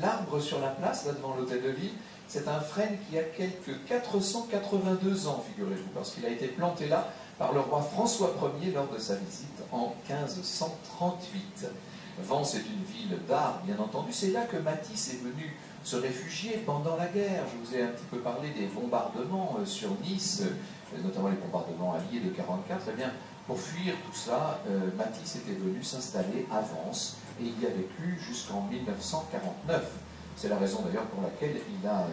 L'arbre sur la place, là devant l'hôtel de ville, c'est un frêne qui a quelques 482 ans, figurez-vous, parce qu'il a été planté là par le roi François Ier lors de sa visite en 1538. Vence est une ville d'art, bien entendu. C'est là que Matisse est venu se réfugier pendant la guerre. Je vous ai un petit peu parlé des bombardements sur Nice, notamment les bombardements alliés de 1944. Eh bien, pour fuir tout ça, Matisse était venu s'installer à Vence et il y a vécu jusqu'en 1949. C'est la raison d'ailleurs pour laquelle il a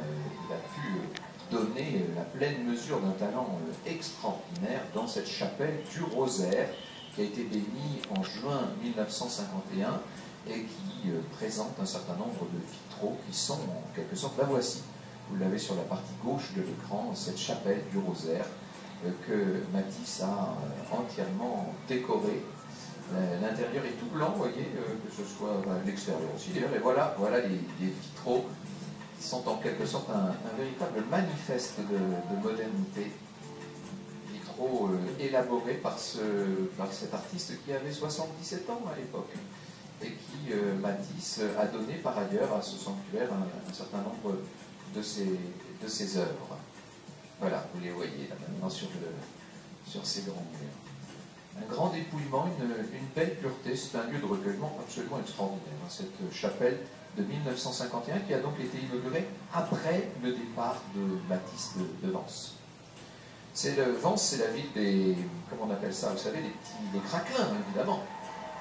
pu donner la pleine mesure d'un talent extraordinaire dans cette chapelle du Rosaire qui a été bénie en juin 1951 et qui présente un certain nombre de vitraux qui sont en quelque sorte, la voici, vous l'avez sur la partie gauche de l'écran, cette chapelle du Rosaire que Matisse a entièrement décorée. L'intérieur est tout blanc, vous voyez, que ce soit l'extérieur aussi d'ailleurs, et voilà les vitraux qui sont en quelque sorte un véritable manifeste de modernité. Vitraux élaborés par cet artiste qui avait 77 ans à l'époque et qui, Matisse, a donné par ailleurs à ce sanctuaire un certain nombre de ses œuvres. Voilà, vous les voyez là maintenant sur ces grands murs. Un grand dépouillement, une belle pureté, c'est un lieu de recueillement absolument extraordinaire, hein, cette chapelle de 1951 qui a donc été inaugurée après le départ de Matisse de Vence. Vence, c'est la ville des, comment on appelle ça, vous savez, des craquelins, évidemment.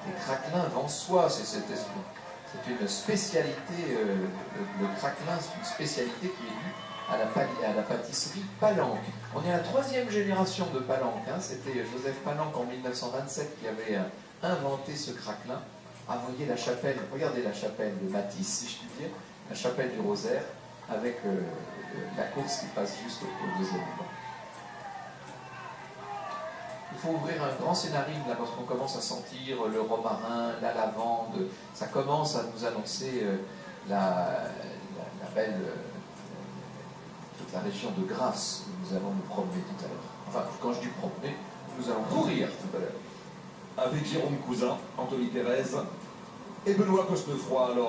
Les craquelins vensois, c'est une spécialité, le craquelin, c'est une spécialité qui est due à la pâtisserie Palanque. On est à la 3e génération de Palanque, hein. C'était Joseph Palanque en 1927 qui avait inventé ce craquelin. Ah, voyez la chapelle, regardez la chapelle de Matisse, si je puis dire, la chapelle du Rosaire, avec la course qui passe juste au deuxième plan. Il faut ouvrir un grand scénario là parce qu'on commence à sentir le romarin, la lavande, ça commence à nous annoncer la belle... toute la région de Grasse où nous allons nous promener tout à l'heure. Enfin, quand je dis promener, nous allons courir tout à l'heure. Avec Jérôme Cousin, Anthony Pérez et Benoît Costefroy. Alors